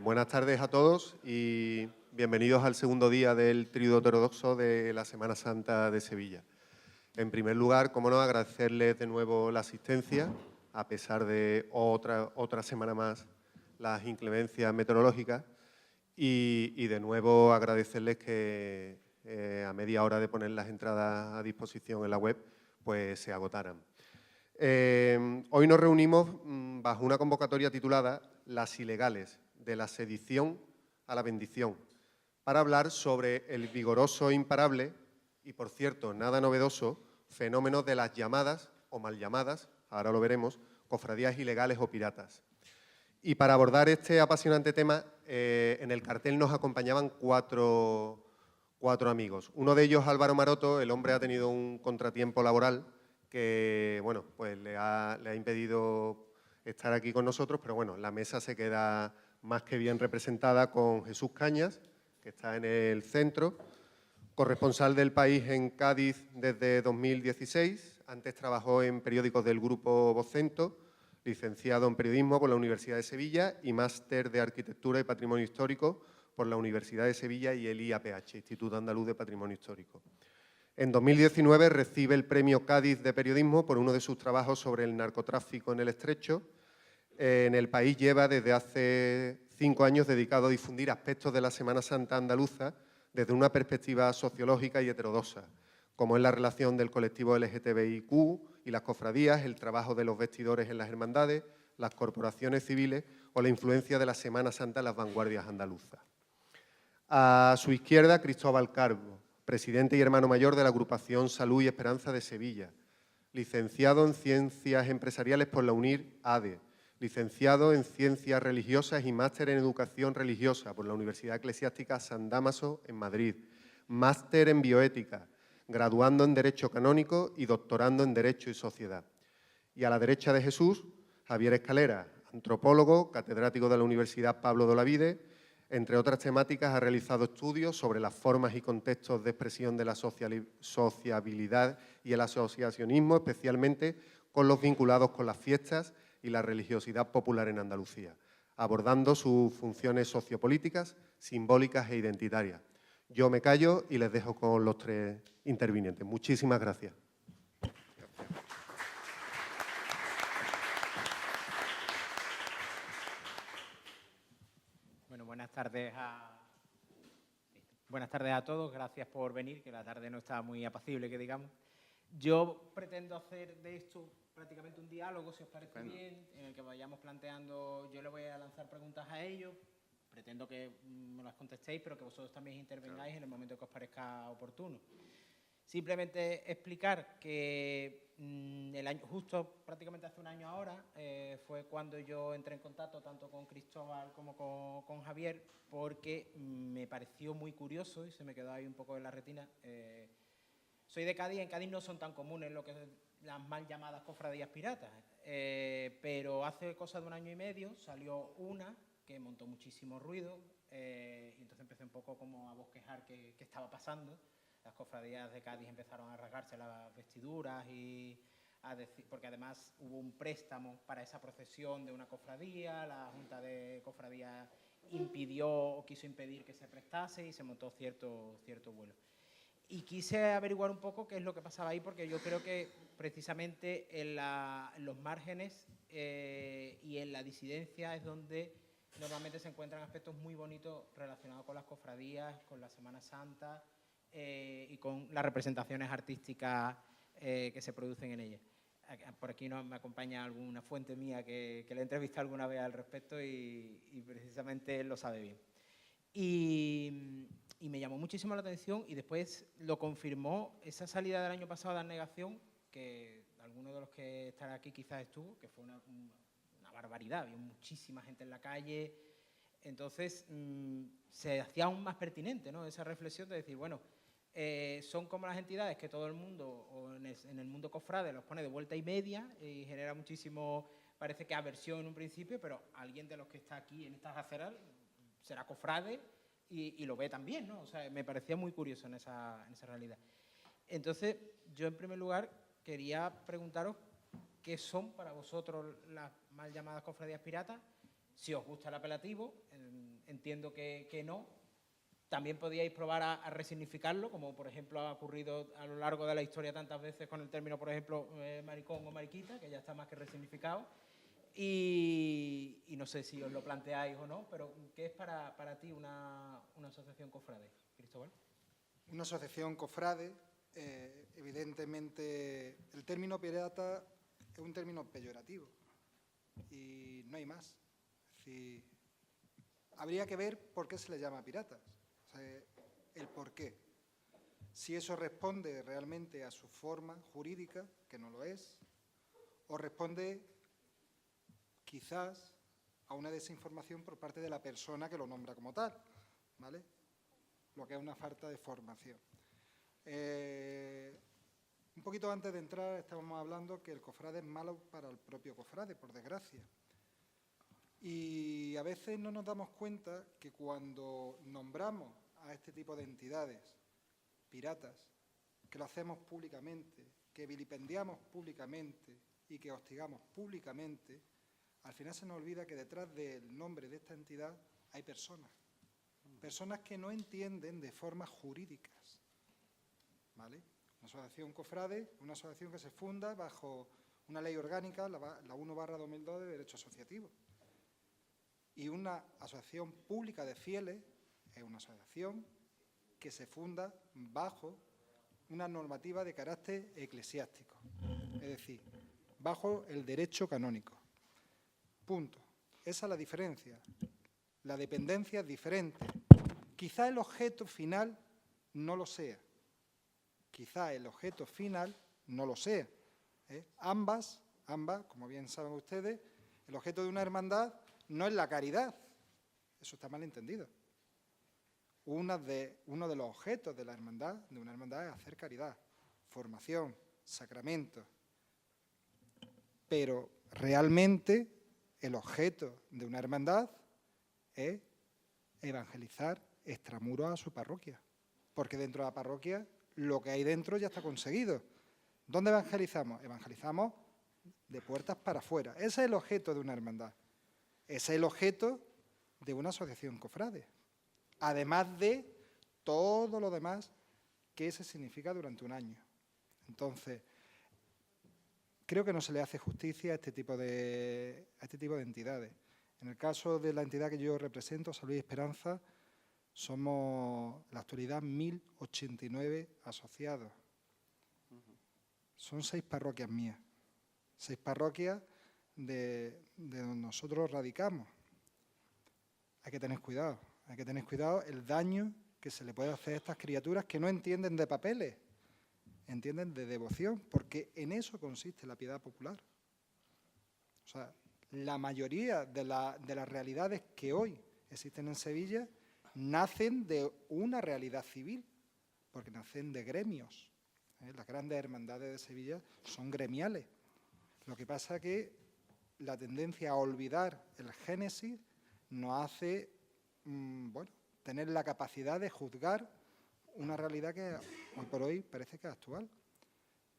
Buenas tardes a todos y bienvenidos al segundo día del Tríodo Heterodoxo de la Semana Santa de Sevilla. En primer lugar, cómo no, agradecerles de nuevo la asistencia, a pesar de otra semana más las inclemencias meteorológicas, y de nuevo agradecerles que a media hora de poner las entradas a disposición en la web, pues se agotaran. Hoy nos reunimos bajo una convocatoria titulada Las ilegales, de la sedición a la bendición, para hablar sobre el vigoroso e imparable, y por cierto, nada novedoso, fenómeno de las llamadas, o mal llamadas, ahora lo veremos, cofradías ilegales o piratas. Y para abordar este apasionante tema, en el cartel nos acompañaban cuatro amigos. Uno de ellos, Álvaro Maroto. El hombre ha tenido un contratiempo laboral que, bueno, pues le ha impedido estar aquí con nosotros, pero bueno, la mesa se queda más que bien representada con Jesús Cañas, que está en el centro, corresponsal del País en Cádiz desde 2016. Antes trabajó en periódicos del Grupo Vocento, licenciado en Periodismo por la Universidad de Sevilla y máster de Arquitectura y Patrimonio Histórico por la Universidad de Sevilla y el IAPH, Instituto Andaluz de Patrimonio Histórico. En 2019 recibe el Premio Cádiz de Periodismo por uno de sus trabajos sobre el narcotráfico en el Estrecho. En el País lleva desde hace 5 años dedicado a difundir aspectos de la Semana Santa andaluza desde una perspectiva sociológica y heterodoxa, como es la relación del colectivo LGTBIQ y las cofradías, el trabajo de los vestidores en las hermandades, las corporaciones civiles o la influencia de la Semana Santa en las vanguardias andaluzas. A su izquierda, Cristóbal Cargo, presidente y hermano mayor de la agrupación Salud y Esperanza de Sevilla, licenciado en Ciencias Empresariales por la UNIR ADE, licenciado en Ciencias Religiosas y máster en Educación Religiosa por la Universidad Eclesiástica San Dámaso en Madrid, máster en Bioética, graduando en Derecho Canónico y doctorando en Derecho y Sociedad. Y a la derecha de Jesús, Javier Escalera, antropólogo, catedrático de la Universidad Pablo de Olavide. Entre otras temáticas, ha realizado estudios sobre las formas y contextos de expresión de la sociabilidad y el asociacionismo, especialmente con los vinculados con las fiestas y la religiosidad popular en Andalucía, abordando sus funciones sociopolíticas, simbólicas e identitarias. Yo me callo y les dejo con los tres intervinientes. Muchísimas gracias. Bueno, buenas tardes a todos. Gracias por venir, que la tarde no está muy apacible, que digamos. Yo pretendo hacer de esto prácticamente un diálogo, si os parece bien, en el que vayamos planteando. Yo le voy a lanzar preguntas a ellos. Pretendo que me las contestéis, pero que vosotros también intervengáis en el momento que os parezca oportuno. Simplemente explicar que justo prácticamente hace un año ahora fue cuando yo entré en contacto tanto con Cristóbal como con Javier, porque me pareció muy curioso y se me quedó ahí un poco en la retina. Soy de Cádiz, en Cádiz no son tan comunes lo que las mal llamadas cofradías piratas, pero hace cosa de un año y medio salió una que montó muchísimo ruido y entonces empecé un poco como a bosquejar qué estaba pasando. Las cofradías de Cádiz empezaron a rasgarse las vestiduras y a decir, porque además hubo un préstamo para esa procesión de una cofradía, la Junta de Cofradías impidió o quiso impedir que se prestase y se montó cierto vuelo. Y quise averiguar un poco qué es lo que pasaba ahí, porque yo creo que precisamente en los márgenes y en la disidencia es donde normalmente se encuentran aspectos muy bonitos relacionados con las cofradías, con la Semana Santa y con las representaciones artísticas que se producen en ellas. Por aquí me acompaña alguna fuente mía que le he entrevistado alguna vez al respecto y precisamente él lo sabe bien. Y me llamó muchísimo la atención y después lo confirmó esa salida del año pasado de Negación, que alguno de los que estará aquí quizás estuvo, que fue una barbaridad, había muchísima gente en la calle. Entonces se hacía aún más pertinente, ¿no?, esa reflexión de decir, bueno, son como las entidades que todo el mundo, o en el mundo cofrade, los pone de vuelta y media y genera muchísimo, parece que aversión en un principio, pero alguien de los que está aquí en estas aceras será cofrade y lo ve también, ¿no? O sea, me parecía muy curioso en esa realidad. Entonces, yo en primer lugar quería preguntaros qué son para vosotros las mal llamadas cofradías piratas, Si os gusta el apelativo, entiendo que no. También podíais probar a resignificarlo, como por ejemplo ha ocurrido a lo largo de la historia tantas veces con el término, por ejemplo, maricón o mariquita, que ya está más que resignificado. Y no sé si os lo planteáis o no, pero ¿qué es para ti una asociación cofrade, Cristóbal? Una asociación cofrade, evidentemente, el término pirata es un término peyorativo y no hay más. Es decir, habría que ver por qué se le llama piratas, o sea, el por qué. Si eso responde realmente a su forma jurídica, que no lo es, o responde quizás a una desinformación por parte de la persona que lo nombra como tal, ¿vale? Lo que es una falta de formación. Un poquito antes de entrar estábamos hablando que el cofrade es malo para el propio cofrade, por desgracia. Y a veces no nos damos cuenta que cuando nombramos a este tipo de entidades piratas, que lo hacemos públicamente, que vilipendiamos públicamente y que hostigamos públicamente, al final se nos olvida que detrás del nombre de esta entidad hay personas. Personas que no entienden de formas jurídicas, ¿vale? Una asociación cofrade, una asociación que se funda bajo una ley orgánica, la 1/2002 de Derecho Asociativo. Y una asociación pública de fieles es una asociación que se funda bajo una normativa de carácter eclesiástico, es decir, bajo el derecho canónico. Punto. Esa es la diferencia. La dependencia es diferente. Quizá el objeto final no lo sea. Quizá el objeto final no lo sea. Ambas, como bien saben ustedes, el objeto de una hermandad no es la caridad. Eso está mal entendido. Uno de los objetos de una hermandad es hacer caridad, formación, sacramentos. Pero realmente el objeto de una hermandad es evangelizar extramuros a su parroquia, porque dentro de la parroquia lo que hay dentro ya está conseguido. ¿Dónde evangelizamos? Evangelizamos de puertas para afuera. Ese es el objeto de una hermandad. Ese es el objeto de una asociación cofrade, además de todo lo demás que se significa durante un año. Entonces, creo que no se le hace justicia a este tipo de entidades. En el caso de la entidad que yo represento, Salud y Esperanza, somos en la actualidad 1.089 asociados. Son 6 parroquias mías, 6 parroquias de donde nosotros radicamos. Hay que tener cuidado el daño que se le puede hacer a estas criaturas que no entienden de papeles, entienden de devoción, porque en eso consiste la piedad popular. O sea, la mayoría de las realidades que hoy existen en Sevilla nacen de una realidad civil, porque nacen de gremios. Las grandes hermandades de Sevilla son gremiales. Lo que pasa es que la tendencia a olvidar el génesis nos hace tener la capacidad de juzgar una realidad que hoy por hoy parece que es actual.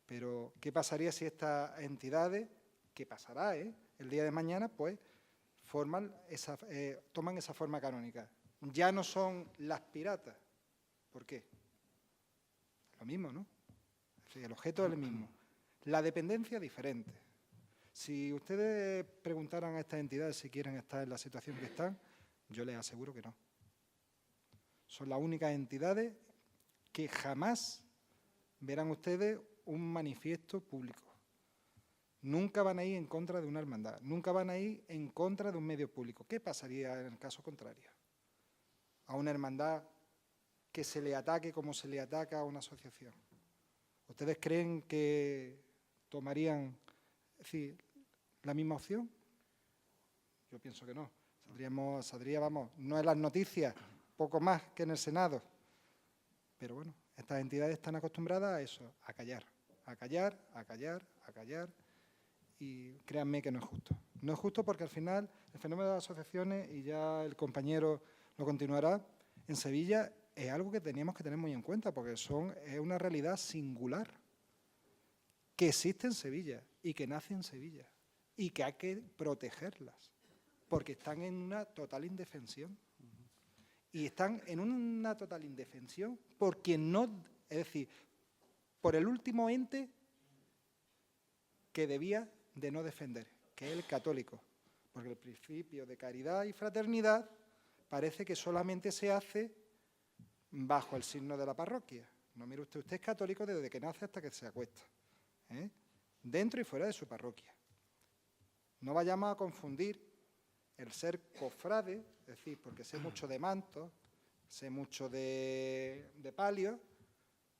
Pero, ¿qué pasaría si estas entidades, qué pasará, el día de mañana, pues, toman esa forma canónica? Ya no son las piratas. ¿Por qué? Lo mismo, ¿no? Es decir, el objeto es el mismo. La dependencia es diferente. Si ustedes preguntaran a estas entidades si quieren estar en la situación que están, yo les aseguro que no. Son las únicas entidades que jamás verán ustedes un manifiesto público. Nunca van a ir en contra de una hermandad, nunca van a ir en contra de un medio público. ¿Qué pasaría en el caso contrario? A una hermandad que se le ataque como se le ataca a una asociación. ¿Ustedes creen que tomarían la misma opción? Yo pienso que no. Saldríamos, no en las noticias, poco más que en el Senado. Pero bueno, estas entidades están acostumbradas a eso, a callar, a callar, a callar, a callar. Y créanme que no es justo. No es justo porque al final el fenómeno de las asociaciones, y ya el compañero lo continuará, en Sevilla es algo que teníamos que tener muy en cuenta porque es una realidad singular que existe en Sevilla y que nace en Sevilla y que hay que protegerlas. porque están en una total indefensión. Y están en una total indefensión porque no, es decir, por el último ente que debía de no defender, que es el católico. Porque el principio de caridad y fraternidad parece que solamente se hace bajo el signo de la parroquia. No, mire usted es católico desde que nace hasta que se acuesta, ¿eh? Dentro y fuera de su parroquia. No vayamos a confundir el ser cofrade, es decir, porque sé mucho de mantos, sé mucho de palio,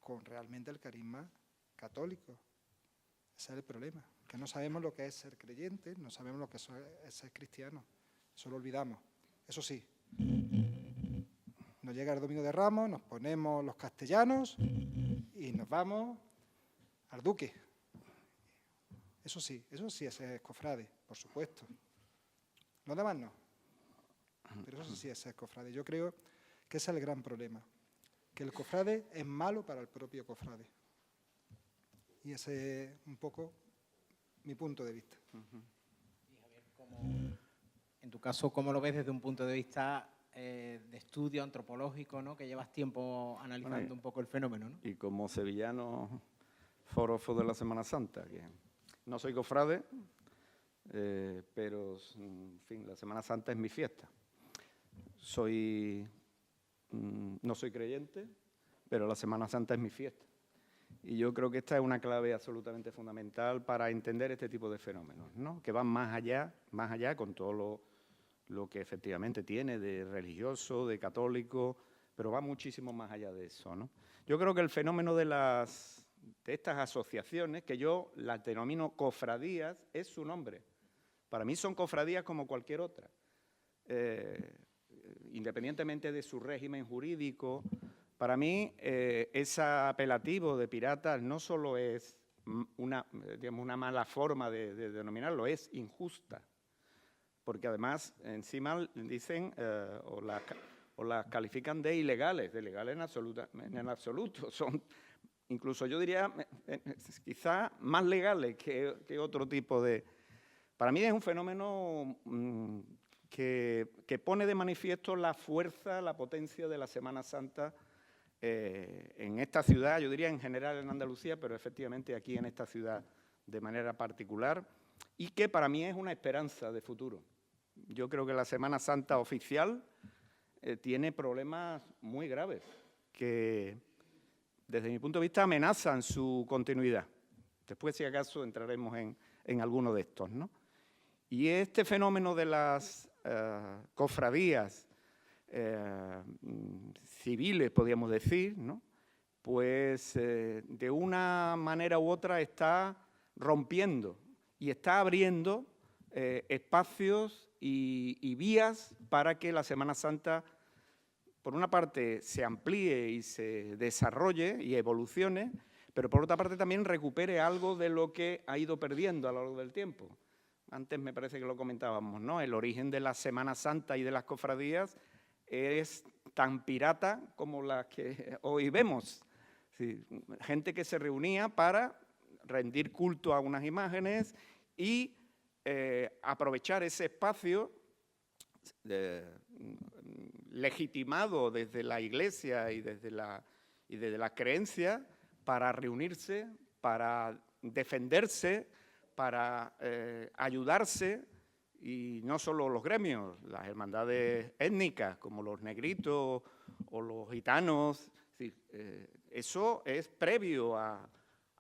con realmente el carisma católico. Ese es el problema, que no sabemos lo que es ser creyente, no sabemos lo que es ser cristiano. Eso lo olvidamos. Eso sí, nos llega el Domingo de Ramos, nos ponemos los castellanos y nos vamos al Duque. Eso sí es ser cofrade, por supuesto. Los demás no. Pero eso sí es ser cofrade. Yo creo que ese es el gran problema, que el cofrade es malo para el propio cofrade. Y ese es un poco mi punto de vista. Y Javier, en tu caso, ¿cómo lo ves desde un punto de vista de estudio antropológico, ¿no? Que llevas tiempo analizando un poco el fenómeno, ¿no? Y como sevillano forofo de la Semana Santa, que no soy cofrade, pero, en fin, la Semana Santa es mi fiesta. No soy creyente, pero la Semana Santa es mi fiesta. Y yo creo que esta es una clave absolutamente fundamental para entender este tipo de fenómenos, ¿no? Que van más allá con todo lo que efectivamente tiene de religioso, de católico, pero va muchísimo más allá de eso, ¿no? Yo creo que el fenómeno de estas asociaciones, que yo las denomino cofradías, es su nombre. Para mí son cofradías como cualquier otra. Independientemente de su régimen jurídico, para mí ese apelativo de piratas no solo es una mala forma de denominarlo, es injusta. Porque además encima dicen o las califican de ilegales en absoluto. Son, incluso yo diría, quizá más legales que otro tipo de... Para mí es un fenómeno que pone de manifiesto la fuerza, la potencia de la Semana Santa en esta ciudad, yo diría en general en Andalucía, pero efectivamente aquí en esta ciudad de manera particular, y que para mí es una esperanza de futuro. Yo creo que la Semana Santa oficial tiene problemas muy graves que, desde mi punto de vista, amenazan su continuidad. Después, si acaso, entraremos en alguno de estos, ¿no? Y este fenómeno de las cofradías civiles, podríamos decir, ¿no? Pues de una manera u otra está rompiendo y está abriendo espacios y vías para que la Semana Santa, por una parte, se amplíe y se desarrolle y evolucione, pero por otra parte también recupere algo de lo que ha ido perdiendo a lo largo del tiempo. Antes me parece que lo comentábamos, ¿no? El origen de la Semana Santa y de las cofradías es tan pirata como las que hoy vemos. Sí, gente que se reunía para rendir culto a unas imágenes y aprovechar ese espacio legitimado desde la Iglesia y desde la creencia para reunirse, para defenderse, para ayudarse, y no solo los gremios, las hermandades étnicas como los negritos o los gitanos. Es decir, eso es previo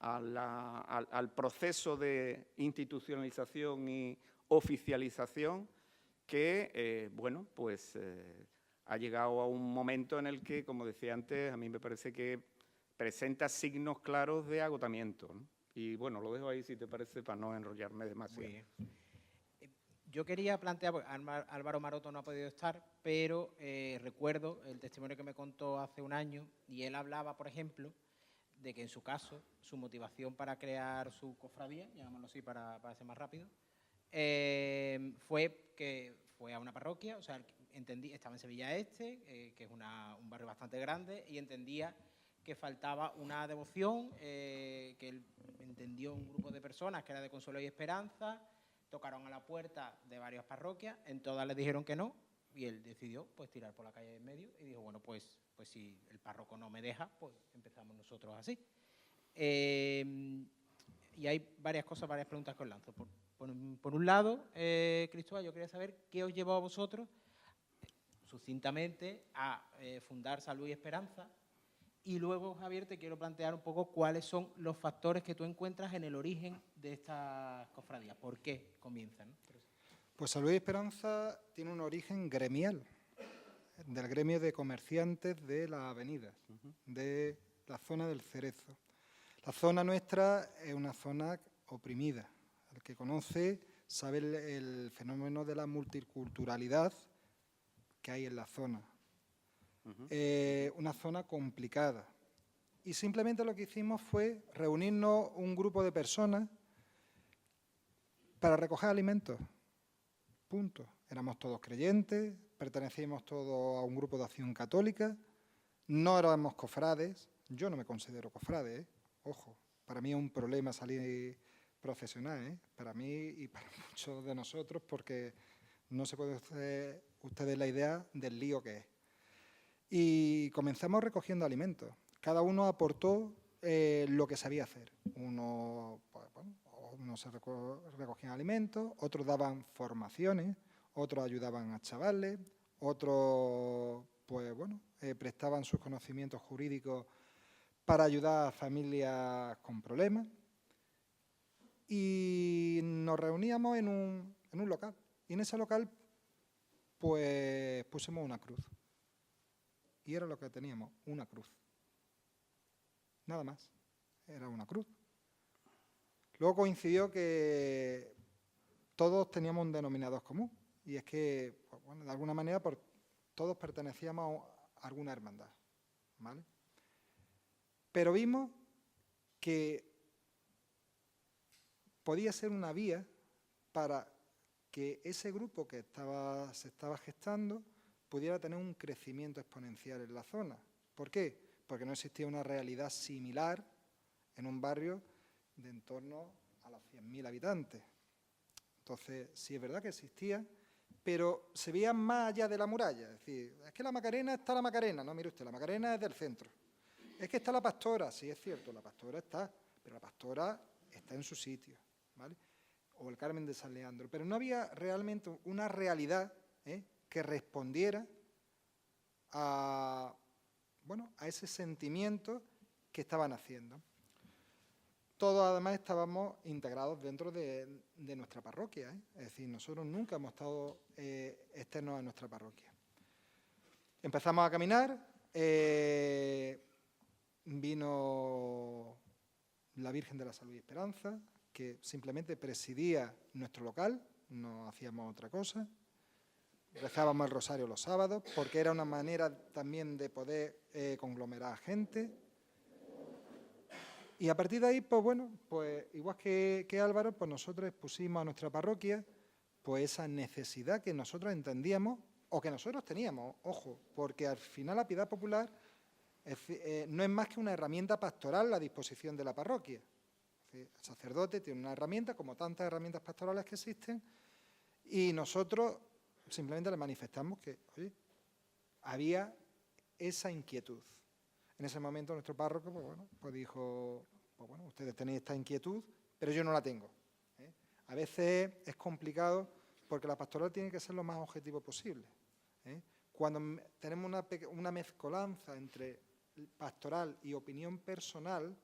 al proceso de institucionalización y oficialización que, bueno, pues ha llegado a un momento en el que, como decía antes, a mí me parece que presenta signos claros de agotamiento, ¿no? Y bueno, lo dejo ahí, si te parece, para no enrollarme demasiado. Muy bien. Yo quería plantear, porque Álvaro Maroto no ha podido estar, pero recuerdo el testimonio que me contó hace un año, y él hablaba, por ejemplo, de que en su caso, su motivación para crear su cofradía, llamémoslo así para ser más rápido, fue que fue a una parroquia, o sea, estaba en Sevilla Este, que es un barrio bastante grande, y entendía que faltaba una devoción, que él entendió un grupo de personas que era de Consuelo y Esperanza, Tocaron a la puerta de varias parroquias, en todas les dijeron que no, y él decidió pues tirar por la calle de en medio y dijo, bueno, pues si el párroco no me deja, pues empezamos nosotros así. Y hay varias cosas, varias preguntas que os lanzo. Por un lado, Cristóbal, yo quería saber qué os llevó a vosotros, sucintamente, a fundar Salud y Esperanza. Y luego, Javier, te quiero plantear un poco cuáles son los factores que tú encuentras en el origen de estas cofradías. ¿Por qué comienzan? Pues Salud y Esperanza tiene un origen gremial, del gremio de comerciantes de las avenidas, de la zona del Cerezo. La zona nuestra es una zona oprimida. El que conoce sabe el fenómeno de la multiculturalidad que hay en la zona. Una zona complicada. Y simplemente lo que hicimos fue reunirnos un grupo de personas para recoger alimentos. Punto. Éramos todos creyentes, pertenecíamos todos a un grupo de acción católica, no éramos cofrades. Yo no me considero cofrade, ojo. Para mí es un problema salir profesional, para mí y para muchos de nosotros, porque no se puede hacer ustedes la idea del lío que es. Y comenzamos recogiendo alimentos. Cada uno aportó lo que sabía hacer. Unos se recogían alimentos, otros daban formaciones, otros ayudaban a chavales, otros prestaban sus conocimientos jurídicos para ayudar a familias con problemas. Y nos reuníamos en un local. Y en ese local pues pusimos una cruz. Y era lo que teníamos, una cruz. Nada más, era una cruz. Luego coincidió que todos teníamos un denominador común, y es que, de alguna manera, todos pertenecíamos a alguna hermandad, ¿vale? Pero vimos que podía ser una vía para que ese grupo que se estaba gestando pudiera tener un crecimiento exponencial en la zona. ¿Por qué? Porque no existía una realidad similar en un barrio de en torno a los 100.000 habitantes. Entonces, sí es verdad que existía, pero se veía más allá de la muralla. Es decir, es que la Macarena está la Macarena. No, mire usted, la Macarena es del centro. Es que está la Pastora. Sí, es cierto, la Pastora está, pero la Pastora está en su sitio, ¿vale? O el Carmen de San Leandro. Pero no había realmente una realidad que respondiera a ese sentimiento que estaban haciendo. Todos además estábamos integrados dentro de nuestra parroquia, es decir, nosotros nunca hemos estado externos a nuestra parroquia. Empezamos a caminar, vino la Virgen de la Salud y Esperanza, que simplemente presidía nuestro local, no hacíamos otra cosa. Rezábamos el rosario los sábados, porque era una manera también de poder conglomerar a gente. Y a partir de ahí, pues igual que Álvaro, pues nosotros expusimos a nuestra parroquia pues esa necesidad que nosotros entendíamos o que nosotros teníamos, ojo, porque al final la piedad popular no es más que una herramienta pastoral a la disposición de la parroquia. El sacerdote tiene una herramienta, como tantas herramientas pastorales que existen, y nosotros simplemente le manifestamos que, oye, había esa inquietud. En ese momento nuestro párroco pues dijo, ustedes tenéis esta inquietud, pero yo no la tengo. A veces es complicado porque la pastoral tiene que ser lo más objetivo posible. Cuando tenemos una mezcolanza entre pastoral y opinión personal,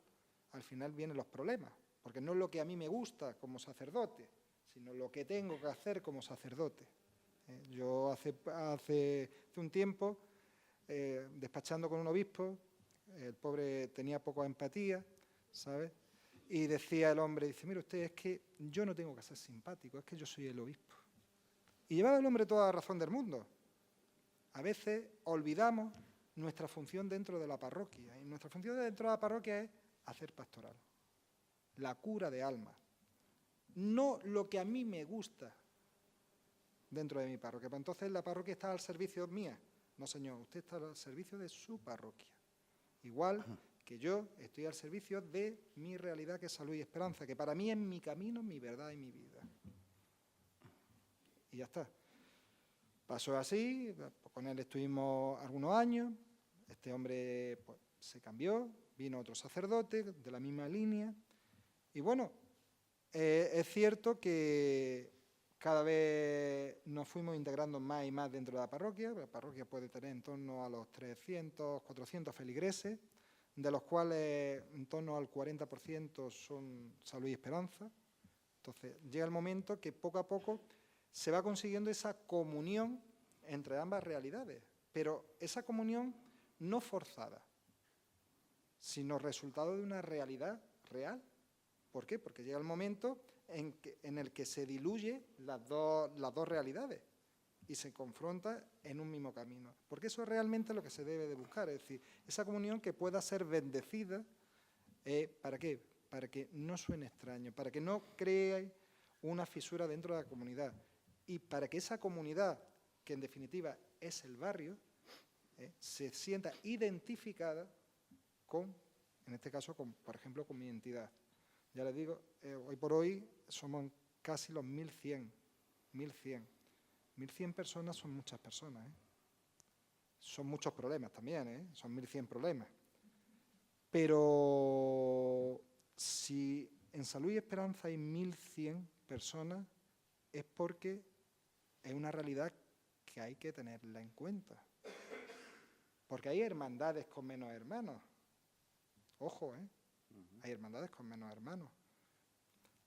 al final vienen los problemas, porque no es lo que a mí me gusta como sacerdote, sino lo que tengo que hacer como sacerdote. Yo hace un tiempo, despachando con un obispo, el pobre tenía poca empatía, ¿sabes? Y decía el hombre, dice, mire usted, es que yo no tengo que ser simpático, es que yo soy el obispo. Y llevaba el hombre toda la razón del mundo. A veces olvidamos nuestra función dentro de la parroquia, y nuestra función dentro de la parroquia es hacer pastoral, la cura de almas. No lo que a mí me gusta dentro de mi parroquia, pero entonces la parroquia está al servicio mía. No, señor, usted está al servicio de su parroquia. Igual que yo estoy al servicio de mi realidad, que es Salud y Esperanza, que para mí es mi camino, mi verdad y mi vida. y ya está. Pasó así, con él estuvimos algunos años, este hombre pues, se cambió, vino otro sacerdote de la misma línea, y bueno, es cierto que cada vez nos fuimos integrando más y más dentro de la parroquia puede tener en torno a los 300, 400 feligreses, de los cuales en torno al 40% son Salud y Esperanza. Entonces, llega el momento que poco a poco se va consiguiendo esa comunión entre ambas realidades, pero esa comunión no forzada, sino resultado de una realidad real. ¿Por qué? Porque llega el momento en el que se diluye las dos realidades y se confronta en un mismo camino. Porque eso es realmente lo que se debe de buscar, es decir, esa comunión que pueda ser bendecida, ¿para qué? Para que no suene extraño, para que no cree una fisura dentro de la comunidad y para que esa comunidad, que en definitiva es el barrio, se sienta identificada con, en este caso, por ejemplo, con mi entidad. Ya les digo, hoy por hoy somos casi los 1.100. 1.100 personas son muchas personas, ¿eh? Son muchos problemas también, ¿eh? Son 1.100 problemas. Pero si en Salud y Esperanza hay 1.100 personas, es porque es una realidad que hay que tenerla en cuenta. Porque hay hermandades con menos hermanos. Ojo, ¿eh? Hay hermandades con menos hermanos.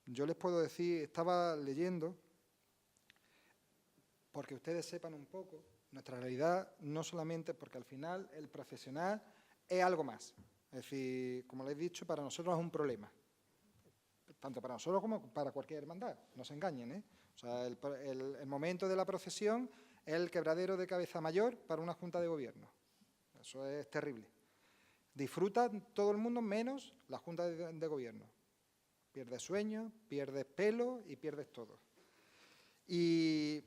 Yo les puedo decir, estaba leyendo, porque ustedes sepan un poco, nuestra realidad no solamente, porque al final el profesional es algo más. Es decir, como les he dicho, para nosotros es un problema. Tanto para nosotros como para cualquier hermandad, no se engañen, ¿eh? O sea, el momento de la procesión es el quebradero de cabeza mayor para una junta de gobierno. Eso es terrible. Disfruta todo el mundo menos la junta de gobierno. Pierdes sueño, pierdes pelo y pierdes todo. Y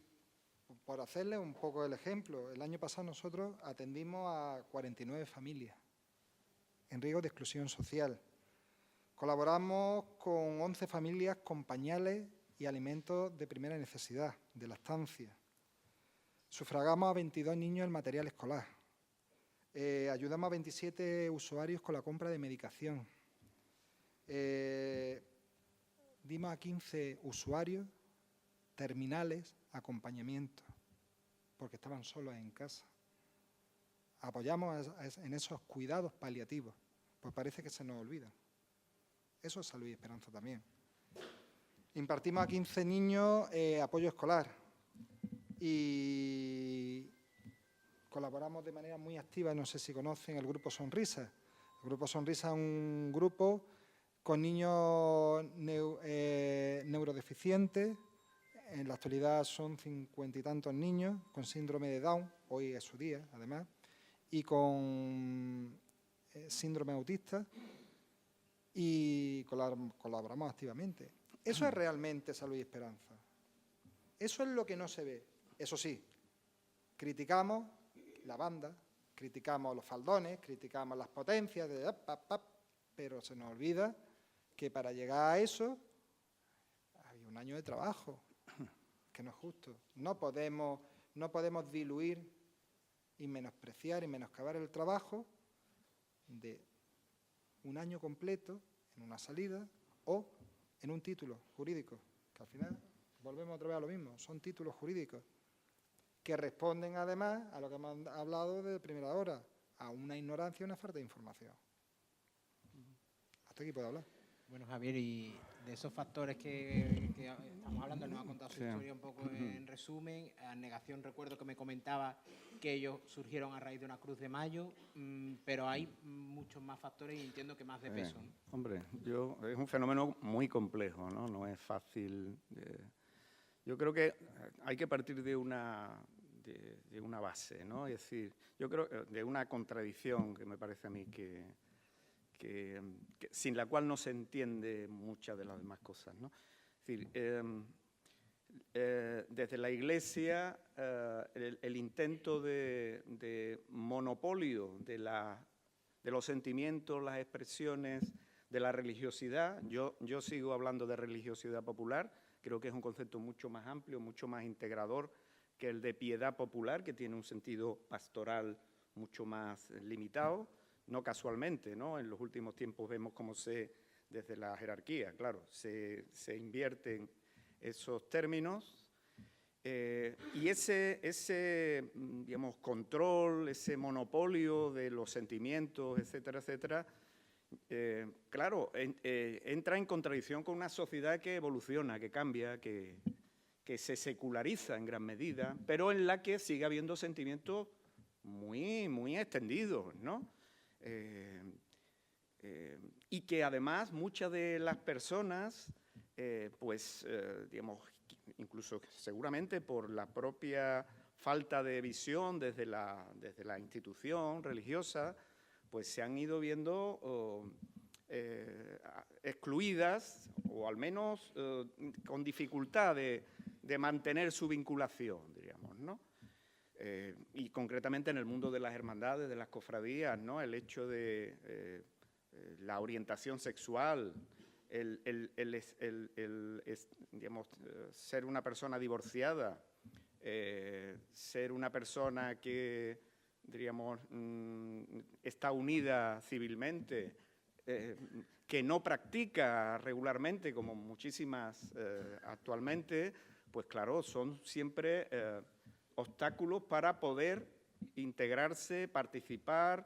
por hacerles un poco el ejemplo, el año pasado nosotros atendimos a 49 familias en riesgo de exclusión social. Colaboramos con 11 familias con pañales y alimentos de primera necesidad, de lactancia. Sufragamos a 22 niños el material escolar. Ayudamos a 27 usuarios con la compra de medicación. Dimos a 15 usuarios terminales acompañamiento, porque estaban solos en casa. Apoyamos en esos cuidados paliativos, pues parece que se nos olvidan. Eso es Salud y Esperanza también. Impartimos a 15 niños apoyo escolar y colaboramos de manera muy activa, no sé si conocen el Grupo Sonrisa. El Grupo Sonrisa es un grupo con niños neurodeficientes. En la actualidad son 50 y tantos niños con síndrome de Down, hoy es su día además, y con síndrome autista, y colaboramos activamente. Eso es realmente Salud y Esperanza. Eso es lo que no se ve. Eso sí, criticamos la banda, criticamos los faldones, criticamos las potencias, pero se nos olvida que para llegar a eso hay un año de trabajo, que no es justo. No podemos diluir y menospreciar y menoscabar el trabajo de un año completo en una salida o en un título jurídico, que al final volvemos otra vez a lo mismo, son títulos jurídicos que responden además a lo que hemos hablado de primera hora, a una ignorancia y una falta de información. Hasta aquí puedo hablar. Bueno, Javier, y de esos factores que estamos hablando, nos ha contado su historia un poco en resumen. A negación, recuerdo que me comentaba que ellos surgieron a raíz de una Cruz de Mayo, pero hay muchos más factores y entiendo que más de peso, ¿no? Hombre, es un fenómeno muy complejo, ¿no? No es fácil. Yo creo que hay que partir de una base, ¿no? Es decir, yo creo de una contradicción que me parece a mí que sin la cual no se entiende muchas de las demás cosas, ¿no? Es decir, desde la Iglesia, el intento de monopolio de los sentimientos, las expresiones de la religiosidad, yo sigo hablando de religiosidad popular, Creo que es un concepto mucho más amplio, mucho más integrador que el de piedad popular, que tiene un sentido pastoral mucho más limitado. No casualmente, ¿no? En los últimos tiempos vemos cómo desde la jerarquía, claro, se invierten esos términos. Y ese digamos, control, ese monopolio de los sentimientos, etcétera, etcétera, claro, entra en contradicción con una sociedad que evoluciona, que cambia, que se seculariza en gran medida, pero en la que sigue habiendo sentimientos muy, muy extendidos, ¿no? Y que además muchas de las personas, digamos, incluso seguramente por la propia falta de visión desde la institución religiosa, pues se han ido viendo excluidas o al menos con dificultad de mantener su vinculación, diríamos, ¿no? Y concretamente en el mundo de las hermandades, de las cofradías, ¿no? El hecho de la orientación sexual, digamos, ser una persona divorciada, ser una persona que, diríamos, está unida civilmente, que no practica regularmente, como muchísimas actualmente, pues claro, son siempre obstáculos para poder integrarse, participar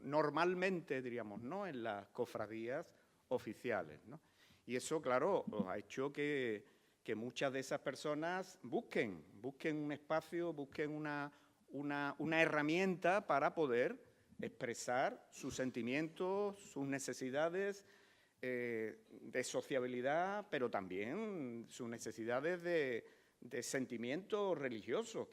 normalmente, diríamos, ¿no? En las cofradías oficiales, ¿no? Y eso, claro, ha hecho que muchas de esas personas busquen un espacio, busquen una herramienta para poder expresar sus sentimientos, sus necesidades de sociabilidad, pero también sus necesidades de sentimientos religiosos,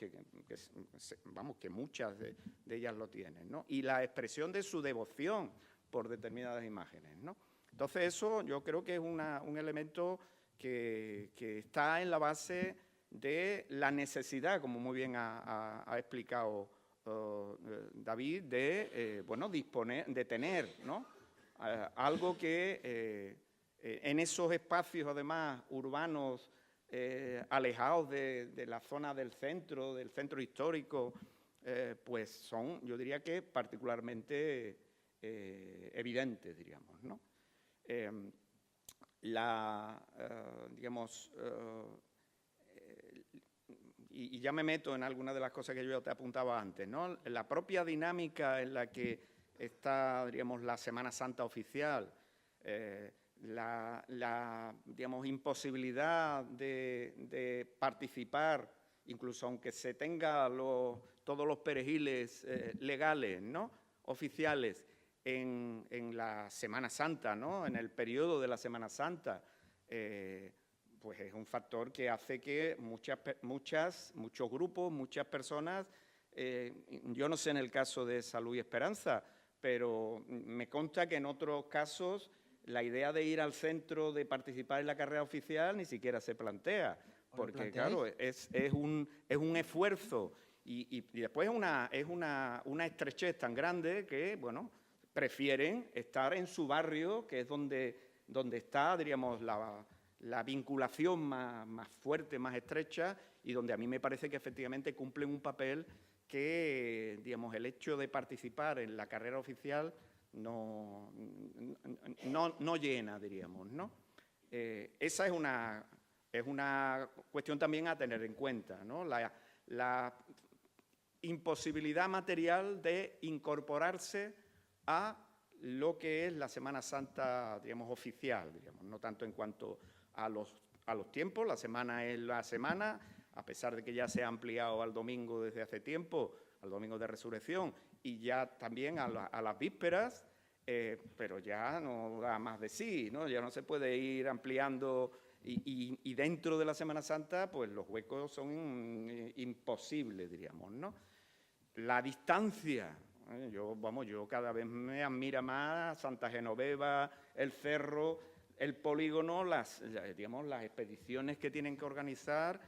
vamos, que muchas de ellas lo tienen, ¿no? Y la expresión de su devoción por determinadas imágenes, ¿no? Entonces eso yo creo que es un elemento que está en la base de la necesidad, como muy bien ha explicado David, de bueno, disponer, de tener, ¿no? Algo que en esos espacios, además, urbanos, alejados de la zona del centro histórico, pues son, yo diría que particularmente evidentes, diríamos, ¿no? Digamos, y ya me meto en algunas de las cosas que yo te apuntaba antes, ¿no? La propia dinámica en la que está, diríamos, la Semana Santa oficial, digamos, imposibilidad de participar, incluso aunque se tenga todos los perejiles legales, ¿no? Oficiales, en la Semana Santa, ¿no? En el periodo de la Semana Santa, pues es un factor que hace que muchos grupos, muchas personas, yo no sé en el caso de Salud y Esperanza, pero me consta que en otros casos la idea de ir al centro, de participar en la carrera oficial, ni siquiera se plantea, porque claro, es un esfuerzo y después es una estrechez tan grande que, bueno, prefieren estar en su barrio, que es donde está, diríamos, la vinculación más fuerte, más estrecha, y donde a mí me parece que efectivamente cumplen un papel que, digamos, el hecho de participar en la carrera oficial no llena, diríamos, ¿no? Esa es una cuestión también a tener en cuenta, ¿no? La imposibilidad material de incorporarse a lo que es la Semana Santa, digamos, oficial, digamos, no tanto en cuanto a los tiempos. La semana es la semana, a pesar de que ya se ha ampliado al domingo desde hace tiempo, al domingo de Resurrección, y ya también a las vísperas, pero ya no da más de sí, ¿no? Ya no se puede ir ampliando, y dentro de la Semana Santa, pues los huecos son imposibles, diríamos, ¿no? La distancia, yo cada vez me admira más Santa Genoveva, el Cerro, el polígono, digamos, las expediciones que tienen que organizar.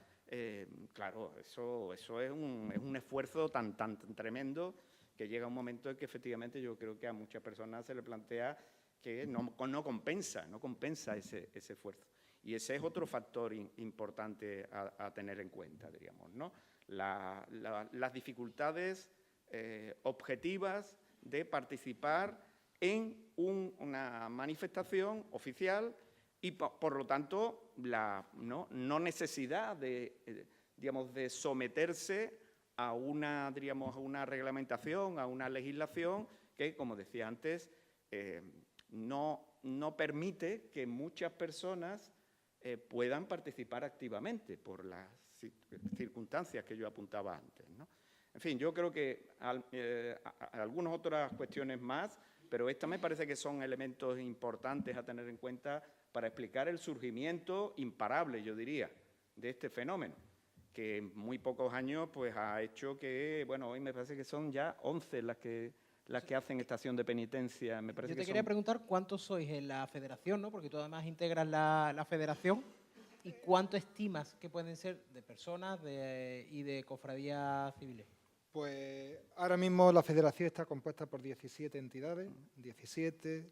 Claro, eso es un esfuerzo tan tremendo que llega un momento en que efectivamente yo creo que a muchas personas se le plantea que no compensa ese esfuerzo. Y ese es otro factor importante a tener en cuenta, diríamos, ¿no? Las dificultades objetivas de participar en una manifestación oficial y, por lo tanto, no necesidad de someterse a una reglamentación, a una legislación que, como decía antes, no permite que muchas personas puedan participar activamente por las circunstancias que yo apuntaba antes, ¿no? En fin, yo creo que algunas otras cuestiones más, pero estas me parece que son elementos importantes a tener en cuenta para explicar el surgimiento imparable, yo diría, de este fenómeno, que en muy pocos años pues, ha hecho que, bueno, hoy me parece que son ya 11 las que hacen estación de penitencia. Me parece Yo te quería preguntar cuántos sois en la federación, ¿no? Porque tú además integras la federación. ¿Y cuánto estimas que pueden ser de personas y de cofradías civiles? Pues ahora mismo la federación está compuesta por 17 entidades, 17,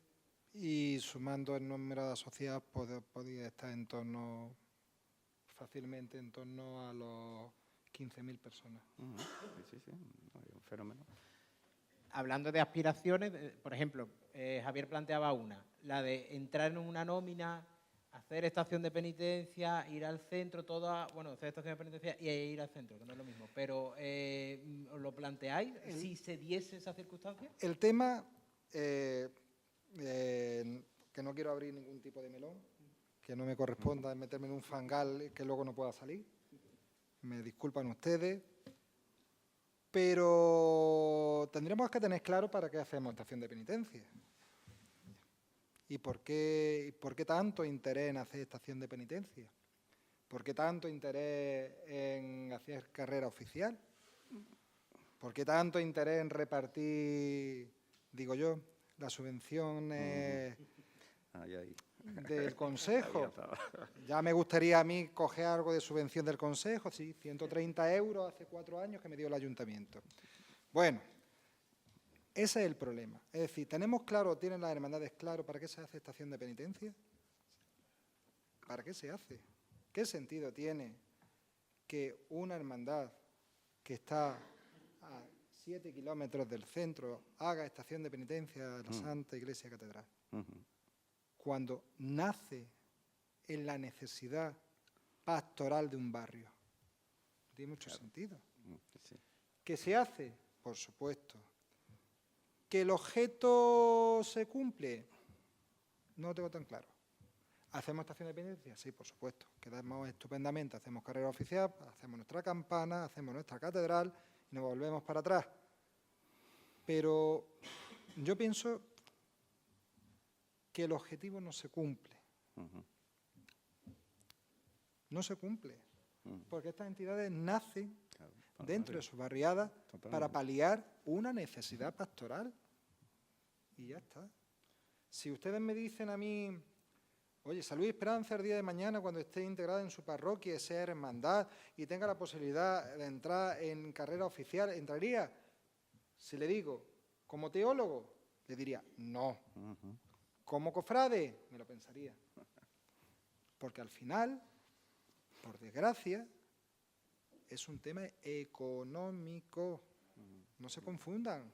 y sumando el número de asociados podría estar fácilmente en torno a los 15.000 personas. Sí, un fenómeno. Hablando de aspiraciones, por ejemplo, Javier planteaba la de entrar en una nómina, hacer estación de penitencia, ir al centro, hacer estación de penitencia y ir al centro, que no es lo mismo. Pero, ¿os lo planteáis si se diese esa circunstancia? El tema, que no quiero abrir ningún tipo de melón, que no me corresponda meterme en un fangal que luego no pueda salir. Me disculpan ustedes. Pero tendremos que tener claro para qué hacemos estación de penitencia. ¿Y por qué tanto interés en hacer estación de penitencia? ¿Por qué tanto interés en hacer carrera oficial? ¿Por qué tanto interés en repartir, digo yo, las subvenciones del Consejo? Ya me gustaría a mí coger algo de subvención del Consejo, sí, 130 euros hace 4 años que me dio el Ayuntamiento. Bueno, ese es el problema. Es decir, ¿tenemos claro, tienen las hermandades claro para qué se hace estación de penitencia? ¿Para qué se hace? ¿Qué sentido tiene que una hermandad que está a 7 kilómetros del centro haga estación de penitencia en la Santa Iglesia Catedral? Cuando nace en la necesidad pastoral de un barrio. No tiene mucho sentido. Sí. ¿Qué se hace? Por supuesto. ¿Que el objeto se cumple? No lo tengo tan claro. ¿Hacemos estación de penitencia? Sí, por supuesto. Quedamos estupendamente, hacemos carrera oficial, hacemos nuestra campana, hacemos nuestra catedral y nos volvemos para atrás. Pero yo pienso que el objetivo no se cumple. No se cumple. Porque estas entidades nacen dentro de sus barriadas para paliar una necesidad pastoral. Y ya está. Si ustedes me dicen a mí, oye, Salud y Esperanza el día de mañana, cuando esté integrada en su parroquia, sea hermandad y tenga la posibilidad de entrar en carrera oficial, ¿entraría? Si le digo, como teólogo, le diría, no. Como cofrade, me lo pensaría. Porque al final, por desgracia, es un tema económico. No se confundan.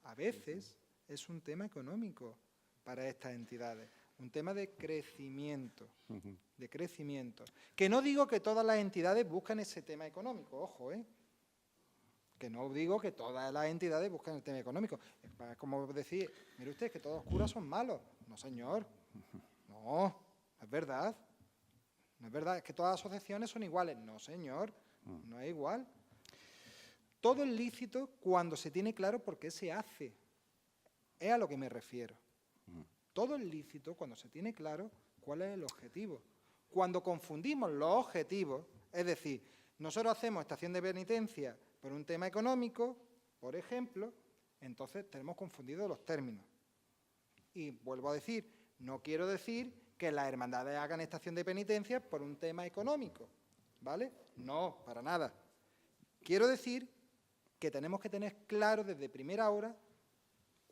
A veces es un tema económico para estas entidades, un tema de crecimiento, Que no digo que todas las entidades buscan ese tema económico, ojo, que no digo que todas las entidades buscan el tema económico. Es como decir, mire usted, que todos los curas son malos. No, señor. No es verdad. No es verdad, es que todas las asociaciones son iguales. No, señor, no es igual. Todo es lícito cuando se tiene claro por qué se hace. Es a lo que me refiero. Todo es lícito cuando se tiene claro cuál es el objetivo. Cuando confundimos los objetivos, es decir, nosotros hacemos estación de penitencia por un tema económico, por ejemplo, entonces tenemos confundidos los términos. Y vuelvo a decir, no quiero decir que las hermandades hagan estación de penitencia por un tema económico, ¿vale? No, para nada. Quiero decir que tenemos que tener claro desde primera hora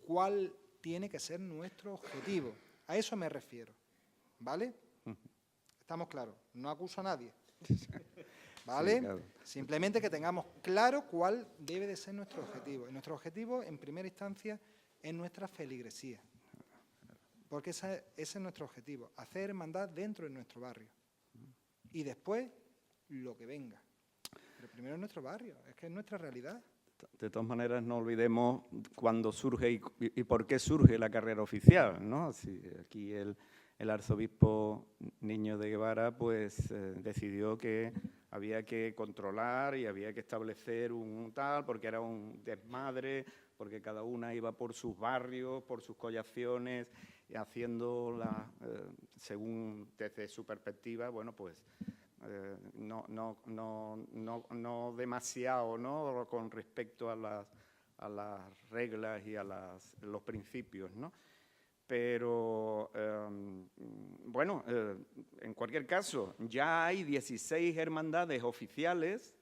cuál tiene que ser nuestro objetivo. A eso me refiero, ¿vale? ¿Estamos claros? No acuso a nadie, ¿vale? Sí, claro. Simplemente que tengamos claro cuál debe de ser nuestro objetivo. Y nuestro objetivo, en primera instancia, es nuestra feligresía. Porque ese es nuestro objetivo, hacer hermandad dentro de nuestro barrio. Y después, lo que venga. Pero primero es nuestro barrio, es que es nuestra realidad. De todas maneras, no olvidemos cuándo surge y por qué surge la carrera oficial, ¿no? Si aquí el arzobispo Niño de Guevara pues decidió que había que controlar y había que establecer un tal, porque era un desmadre, porque cada una iba por sus barrios, por sus collaciones, haciendo según desde su perspectiva, bueno, pues no demasiado, ¿no? Con respecto a las reglas y a los principios, ¿no? Pero, bueno, en cualquier caso, ya hay 16 hermandades oficiales,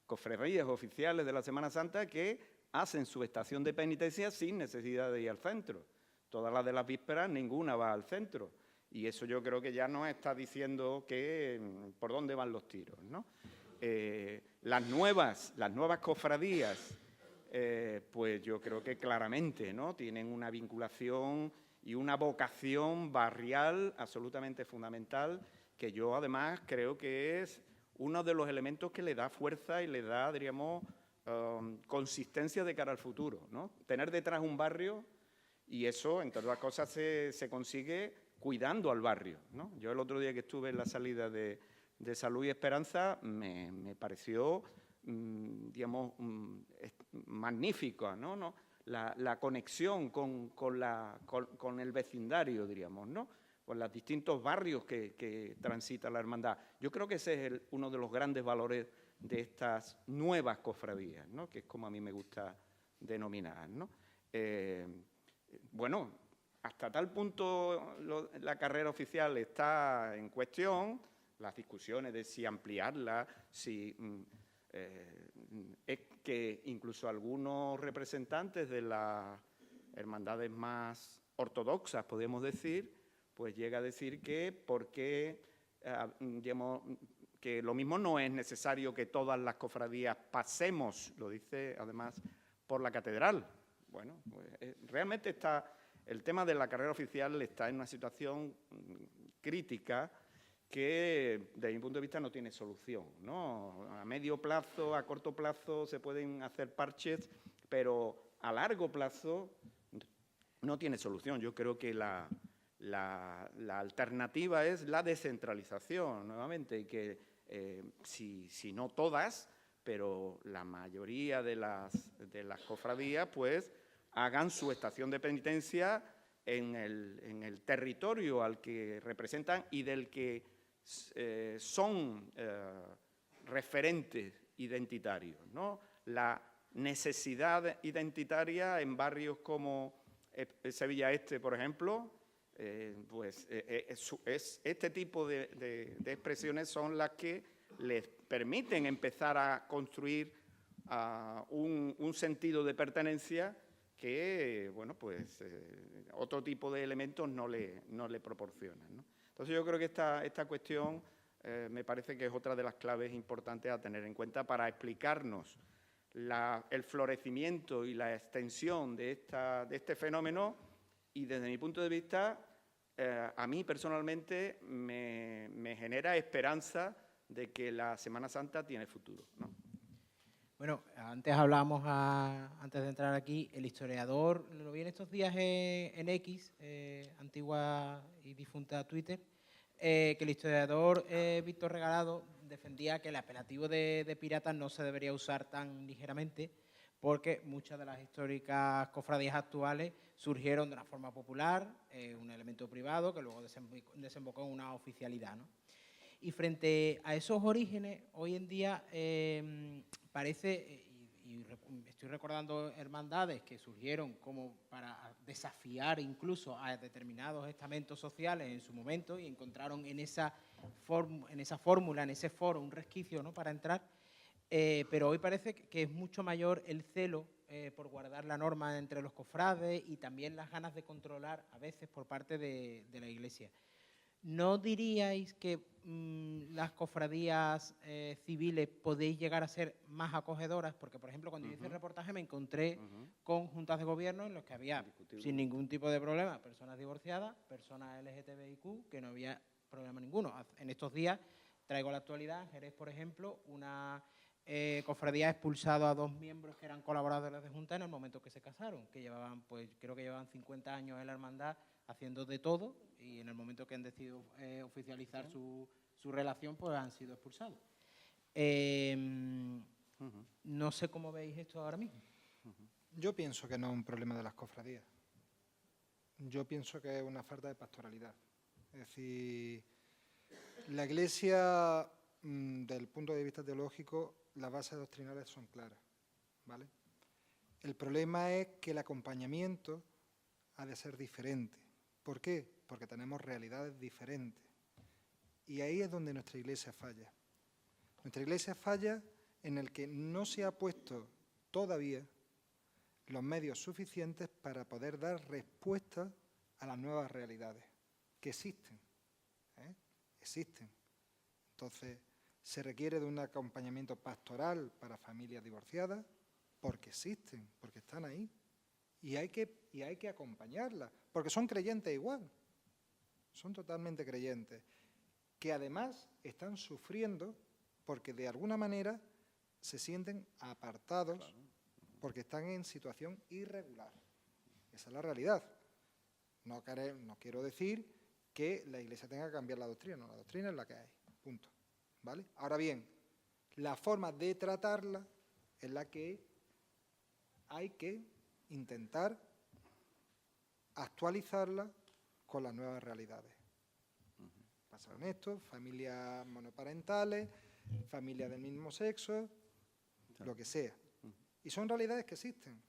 cofradías oficiales de la Semana Santa que hacen su estación de penitencia sin necesidad de ir al centro. Todas las de las vísperas, ninguna va al centro. Y eso yo creo que ya nos está diciendo por dónde van los tiros, ¿no? Las nuevas cofradías, pues yo creo que claramente, ¿no? Tienen una vinculación y una vocación barrial absolutamente fundamental, que yo además creo que es uno de los elementos que le da fuerza y le da, diríamos, consistencia de cara al futuro, ¿no? Tener detrás un barrio, y eso, entre otras cosas, se consigue cuidando al barrio, ¿no? Yo el otro día que estuve en la salida de Salud y Esperanza me pareció, digamos, magnífica, ¿no? La conexión con el vecindario, diríamos, ¿no? Con los distintos barrios que transita la hermandad. Yo creo que ese es uno de los grandes valores de estas nuevas cofradías, ¿no? Que es como a mí me gusta denominar, ¿no? Bueno, hasta tal punto la carrera oficial está en cuestión, las discusiones de si ampliarla, es que incluso algunos representantes de las hermandades más ortodoxas, podemos decir, pues llega a decir que digamos, que lo mismo no es necesario que todas las cofradías pasemos, lo dice además, por la catedral. Bueno, pues, realmente el tema de la carrera oficial está en una situación crítica que, desde mi punto de vista, no tiene solución, ¿no? A medio plazo, a corto plazo se pueden hacer parches, pero a largo plazo no tiene solución. Yo creo que la alternativa es la descentralización, nuevamente, y que si no todas, pero la mayoría de las cofradías, pues, hagan su estación de penitencia en el territorio al que representan y del que son referentes identitarios, ¿no? La necesidad identitaria en barrios como Sevilla Este, por ejemplo, pues este tipo de expresiones son las que les permiten empezar a construir un sentido de pertenencia que, bueno, pues otro tipo de elementos no le proporcionan, ¿no? Entonces yo creo que esta cuestión me parece que es otra de las claves importantes a tener en cuenta para explicarnos el florecimiento y la extensión de este fenómeno, y desde mi punto de vista, a mí personalmente me genera esperanza de que la Semana Santa tiene futuro, ¿no? Bueno, antes hablábamos, antes de entrar aquí, el historiador, lo vi en estos días en X, antigua y difunta Twitter, que el historiador Víctor Regalado defendía que el apelativo de piratas no se debería usar tan ligeramente porque muchas de las históricas cofradías actuales surgieron de una forma popular, un elemento privado que luego desembocó en una oficialidad, ¿no? Y frente a esos orígenes, hoy en día parece, y estoy recordando hermandades que surgieron como para desafiar incluso a determinados estamentos sociales en su momento y encontraron en esa fórmula, en ese foro, un resquicio, ¿no?, para entrar. Pero hoy parece que es mucho mayor el celo por guardar la norma entre los cofrades y también las ganas de controlar a veces por parte de la Iglesia. ¿No diríais que las cofradías civiles podéis llegar a ser más acogedoras? Porque, por ejemplo, cuando yo hice el reportaje me encontré con juntas de gobierno en los que había, sin ningún tipo de problema, personas divorciadas, personas LGTBIQ, que no había problema ninguno. En estos días traigo a la actualidad, en Jerez, por ejemplo, una cofradía ha expulsado a 2 miembros que eran colaboradores de Junta en el momento que se casaron, que llevaban, pues creo que llevaban 50 años en la hermandad haciendo de todo, y en el momento que han decidido oficializar su relación, pues han sido expulsados. No sé cómo veis esto ahora mismo. Yo pienso que no es un problema de las cofradías. Yo pienso que es una falta de pastoralidad. Es decir, la Iglesia, desde el punto de vista teológico, las bases doctrinales son claras, ¿vale? El problema es que el acompañamiento ha de ser diferente. ¿Por qué? Porque tenemos realidades diferentes. Y ahí es donde nuestra Iglesia falla. Nuestra Iglesia falla en el que no se ha puesto todavía los medios suficientes para poder dar respuesta a las nuevas realidades que existen. Existen. Entonces, se requiere de un acompañamiento pastoral para familias divorciadas porque existen, porque están ahí. Y hay que acompañarlas, porque son creyentes igual. Son totalmente creyentes, que además están sufriendo porque de alguna manera se sienten apartados porque están en situación irregular. Esa es la realidad. No quiero decir que la Iglesia tenga que cambiar la doctrina, no, la doctrina es la que hay, punto. ¿Vale? Ahora bien, la forma de tratarla es la que hay que intentar actualizarla con las nuevas realidades. Pasaron esto, familias monoparentales, familias del mismo sexo, lo que sea. Y son realidades que existen.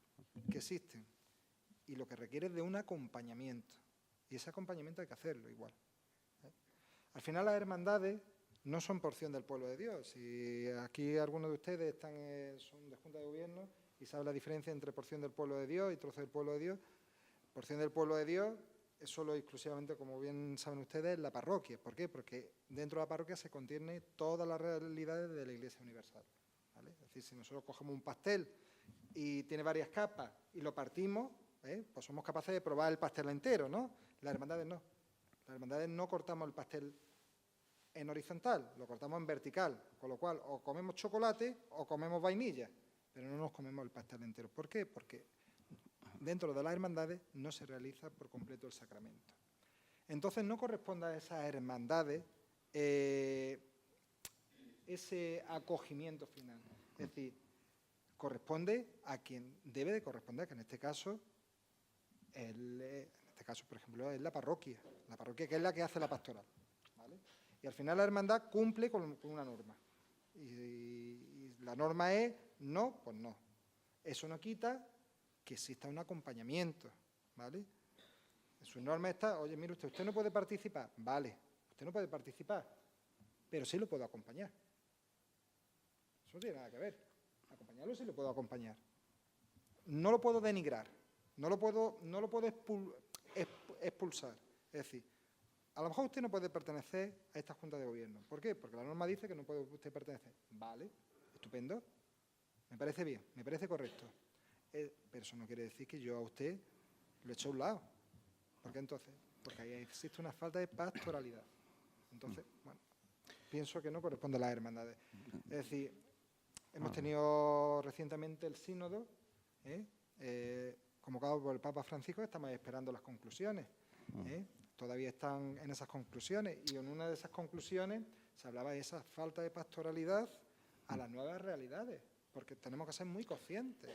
Y lo que requiere es de un acompañamiento. Y ese acompañamiento hay que hacerlo igual. Al final las hermandades no son porción del pueblo de Dios. Si aquí algunos de ustedes son de Junta de Gobierno y saben la diferencia entre porción del pueblo de Dios y trozo del pueblo de Dios, porción del pueblo de Dios es solo exclusivamente, como bien saben ustedes, la parroquia. ¿Por qué? Porque dentro de la parroquia se contiene todas las realidades de la Iglesia Universal, ¿vale? Es decir, si nosotros cogemos un pastel y tiene varias capas y lo partimos, pues somos capaces de probar el pastel entero, ¿no? Las hermandades no. Las hermandades no cortamos el pastel en horizontal, lo cortamos en vertical, con lo cual o comemos chocolate o comemos vainilla, pero no nos comemos el pastel entero. ¿Por qué? Porque dentro de las hermandades no se realiza por completo el sacramento. Entonces no corresponde a esas hermandades ese acogimiento final. Es decir, corresponde a quien debe de corresponder, que en este caso, por ejemplo, es la parroquia que es la que hace la pastoral, ¿vale? Y al final la hermandad cumple con una norma. Y la norma es no, pues no. Eso no quita que exista un acompañamiento, ¿vale? En su norma está, oye, mire usted no puede participar, vale, usted no puede participar, pero sí lo puedo acompañar. Eso no tiene nada que ver. Acompañarlo sí lo puedo acompañar. No lo puedo denigrar, no lo puedo expulsar. Es decir, a lo mejor usted no puede pertenecer a esta Junta de Gobierno. ¿Por qué? Porque la norma dice que no puede usted pertenecer. Vale, estupendo, me parece bien, me parece correcto. Pero eso no quiere decir que yo a usted lo eche a un lado. ¿Por qué entonces? Porque ahí existe una falta de pastoralidad. Entonces, bueno, pienso que no corresponde a las hermandades. Es decir, hemos tenido recientemente el sínodo, convocado por el Papa Francisco, estamos esperando las conclusiones. Todavía están en esas conclusiones y en una de esas conclusiones se hablaba de esa falta de pastoralidad a las nuevas realidades, porque tenemos que ser muy conscientes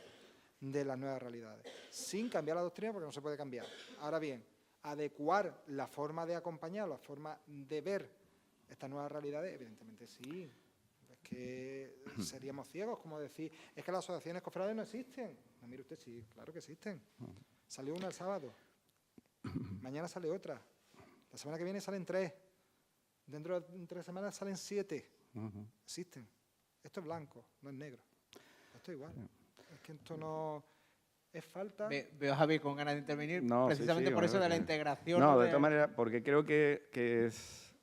de las nuevas realidades, sin cambiar la doctrina porque no se puede cambiar. Ahora bien, adecuar la forma de acompañar, la forma de ver estas nuevas realidades, evidentemente sí. Es que seríamos ciegos, como decir, es que las asociaciones cofrades no existen. No, mire usted, sí, claro que existen. Salió una el sábado, mañana sale otra, la semana que viene salen 3, dentro de 3 semanas salen 7. Existen. Esto es blanco, no es negro. Esto es igual. Es que esto no... Es falta... Veo a Javier con ganas de intervenir, No, precisamente sí, por eso bueno, de la que- integración. No, ¿no? de todas maneras, porque creo que es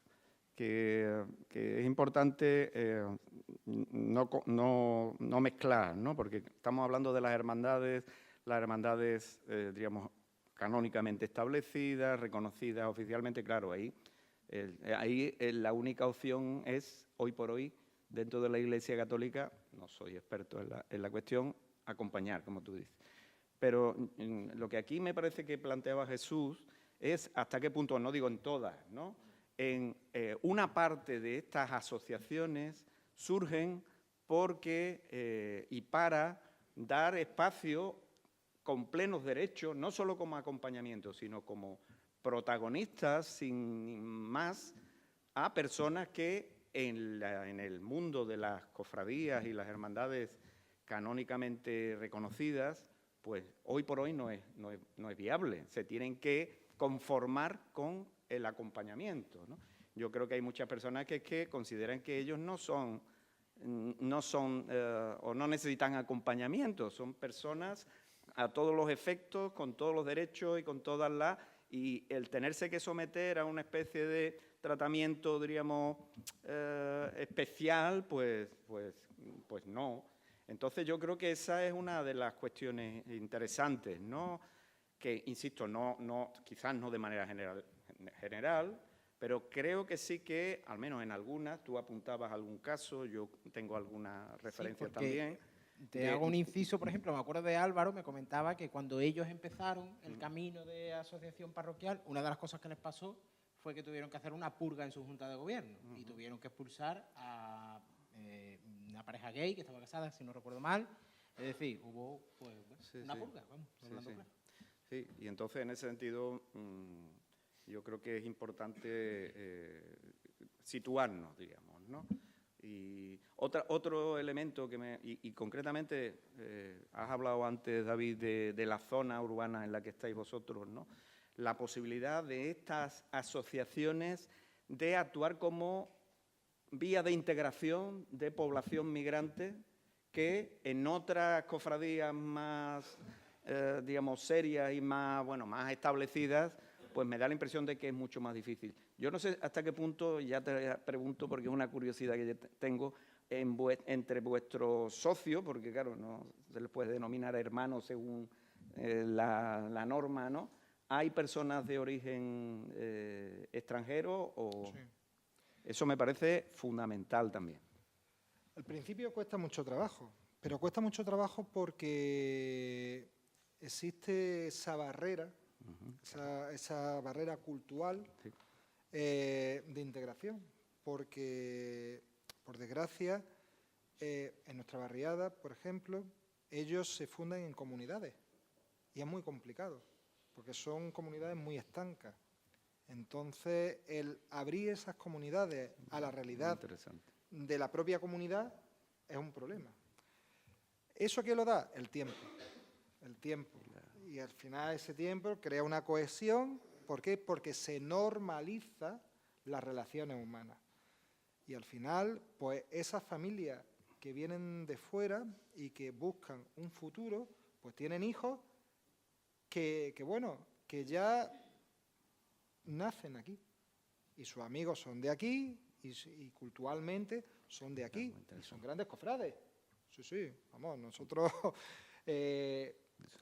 importante no mezclar, ¿no? Porque estamos hablando de las hermandades, digamos, canónicamente establecidas, reconocidas oficialmente, claro, ahí la única opción es, hoy por hoy, dentro de la Iglesia Católica, no soy experto en la cuestión, acompañar, como tú dices. Pero lo que aquí me parece que planteaba Jesús es hasta qué punto, no digo en todas, ¿no? En una parte de estas asociaciones surgen porque y para dar espacio con plenos derechos, no solo como acompañamiento, sino como protagonistas, sin más, a personas que en el mundo de las cofradías y las hermandades canónicamente reconocidas, pues hoy por hoy no es viable. Se tienen que conformar con el acompañamiento, ¿no? Yo creo que hay muchas personas que consideran que ellos no son o no necesitan acompañamiento, son personas a todos los efectos, con todos los derechos y con todas las... Y el tenerse que someter a una especie de tratamiento, diríamos, especial, pues no. Entonces yo creo que esa es una de las cuestiones interesantes, ¿no? Que, insisto, quizás no de manera general, pero creo que sí que, al menos en algunas, tú apuntabas algún caso, yo tengo alguna referencia también. Te hago un inciso, por ejemplo, me acuerdo de Álvaro, me comentaba que cuando ellos empezaron el camino de asociación parroquial, una de las cosas que les pasó fue que tuvieron que hacer una purga en su junta de gobierno y tuvieron que expulsar a una pareja gay que estaba casada, si no recuerdo mal. Es decir, hubo pues, una purga, vamos, hablando claro. Sí, y entonces en ese sentido yo creo que es importante situarnos, digamos, ¿no? Y otro elemento y concretamente has hablado antes, David, de la zona urbana en la que estáis vosotros, ¿no? La posibilidad de estas asociaciones de actuar como vía de integración de población migrante que en otras cofradías más, digamos, serias y más establecidas, pues me da la impresión de que es mucho más difícil. Yo no sé hasta qué punto, ya te pregunto porque es una curiosidad que yo tengo, entre vuestros socios, porque claro, no se les puede denominar hermanos según la norma, ¿no? ¿Hay personas de origen extranjero o...? Sí. Eso me parece fundamental también. Al principio cuesta mucho trabajo, pero cuesta mucho trabajo porque existe esa barrera, esa barrera cultural Sí. De integración, porque, por desgracia, en nuestra barriada, por ejemplo, ellos se fundan en comunidades y es muy complicado, porque son comunidades muy estancas. Entonces, el abrir esas comunidades a la realidad de la propia comunidad es un problema. ¿Eso qué lo da? El tiempo. El tiempo. Y al final ese tiempo crea una cohesión. ¿Por qué? Porque se normaliza las relaciones humanas. Y al final, pues esas familias que vienen de fuera y que buscan un futuro, pues tienen hijos que ya nacen aquí. Y sus amigos son de aquí y culturalmente son de aquí. Y son grandes cofrades. Sí, vamos, nosotros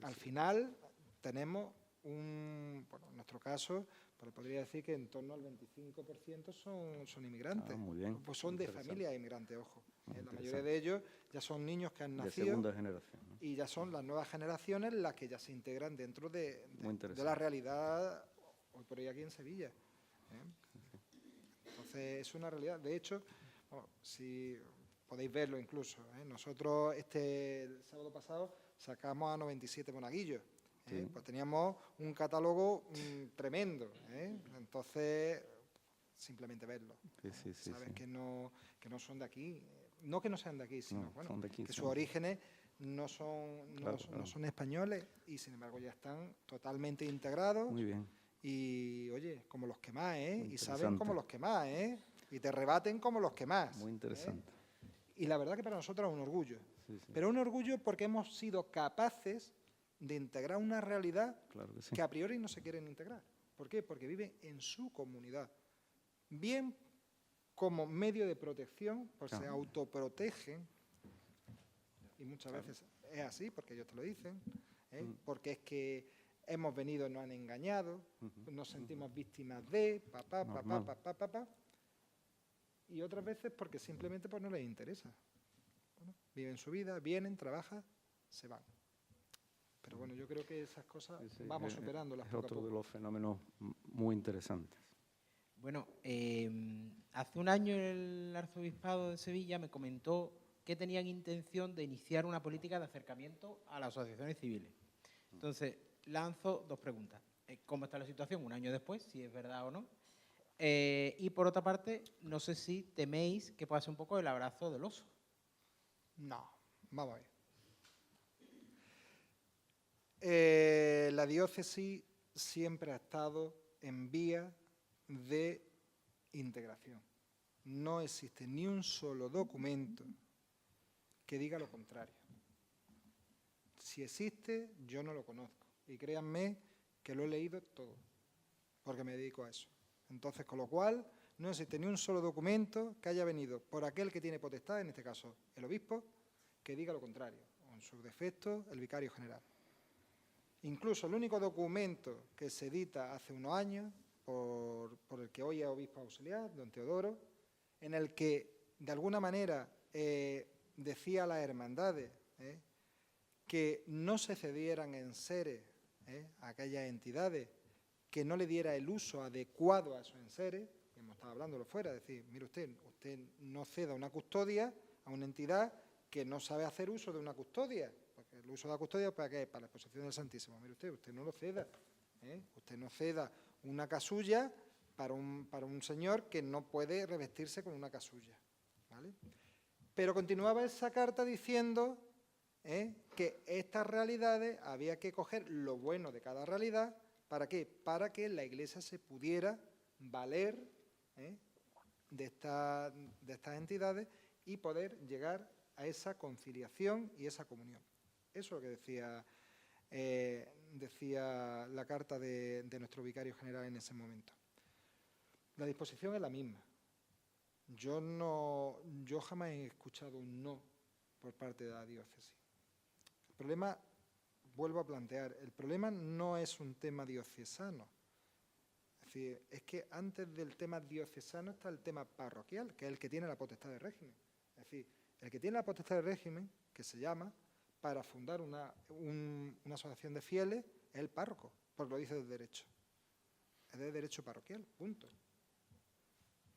al final tenemos en nuestro caso, pues podría decir que en torno al 25% son inmigrantes. Muy bien. Pues son de familias inmigrantes, ojo. La mayoría de ellos ya son niños que han nacido. De segunda generación, ¿no? Y ya son las nuevas generaciones las que ya se integran dentro de la realidad hoy por hoy aquí en Sevilla. Entonces es una realidad. De hecho, si podéis verlo incluso, nosotros el sábado pasado sacamos a 97 monaguillos. Sí. Pues teníamos un catálogo tremendo. Entonces, simplemente verlo. Sabes que no son de aquí. No que no sean de aquí, sino que sus orígenes no son españoles y sin embargo ya están totalmente integrados. Muy bien. Y oye, como los que más, y saben como los que más, y te rebaten como los que más. Muy interesante. Y la verdad que para nosotros es un orgullo. Sí, sí. Pero un orgullo porque hemos sido capaces de integrar una realidad Claro que sí. que a priori no se quieren integrar. ¿Por qué? Porque viven en su comunidad. Bien como medio de protección, pues se Claro. autoprotegen, y muchas veces es así, porque ellos te lo dicen, porque es que hemos venido, nos han engañado, nos sentimos víctimas de, Normal. y otras veces porque simplemente pues, no les interesa. Bueno, viven su vida, vienen, trabajan, se van. Pero bueno, yo creo que esas cosas Sí, sí, vamos superándolas es poco a otro poco. de los fenómenos muy interesantes. Bueno, hace un año el Arzobispado de Sevilla me comentó que tenían intención de iniciar una política de acercamiento a las asociaciones civiles. Entonces, lanzo dos preguntas. ¿Cómo está la situación un año después, si es verdad o no? Y por otra parte, no sé si teméis que pueda ser un poco el abrazo del oso. No, vamos a ver. La diócesis siempre ha estado en vía de integración. No existe ni un solo documento que diga lo contrario. Si existe, yo no lo conozco. Y créanme que lo he leído todo, porque me dedico a eso. Entonces, con lo cual, no existe ni un solo documento que haya venido por aquel que tiene potestad, en este caso el obispo, que diga lo contrario, o en su defecto, el vicario general. Incluso el único documento que se edita hace unos años, por el que hoy es obispo auxiliar, don Teodoro, en el que, de alguna manera, decía a las hermandades que no se cedieran en seres a aquellas entidades, que no le diera el uso adecuado a esos enseres, que hemos estado hablándolo fuera, es decir, mire usted no ceda una custodia a una entidad que no sabe hacer uso de una custodia, porque el uso de la custodia ¿para qué? Para la exposición del Santísimo. Mire usted no lo ceda, usted no ceda una casulla para un señor que no puede revestirse con una casulla, ¿vale? Pero continuaba esa carta diciendo que estas realidades había que coger lo bueno de cada realidad. ¿Para qué? Para que la Iglesia se pudiera valer de estas entidades y poder llegar a esa conciliación y esa comunión. Eso es lo que decía la carta de nuestro vicario general en ese momento. La disposición es la misma. Yo jamás he escuchado un no por parte de la diócesis. El problema, vuelvo a plantear, el problema no es un tema diocesano. Es decir, es que antes del tema diocesano está el tema parroquial, que es el que tiene la potestad de régimen. Es decir, el que tiene la potestad de régimen, que se llama, para fundar una asociación de fieles, es el párroco, porque lo dice el derecho. Es de derecho parroquial, punto.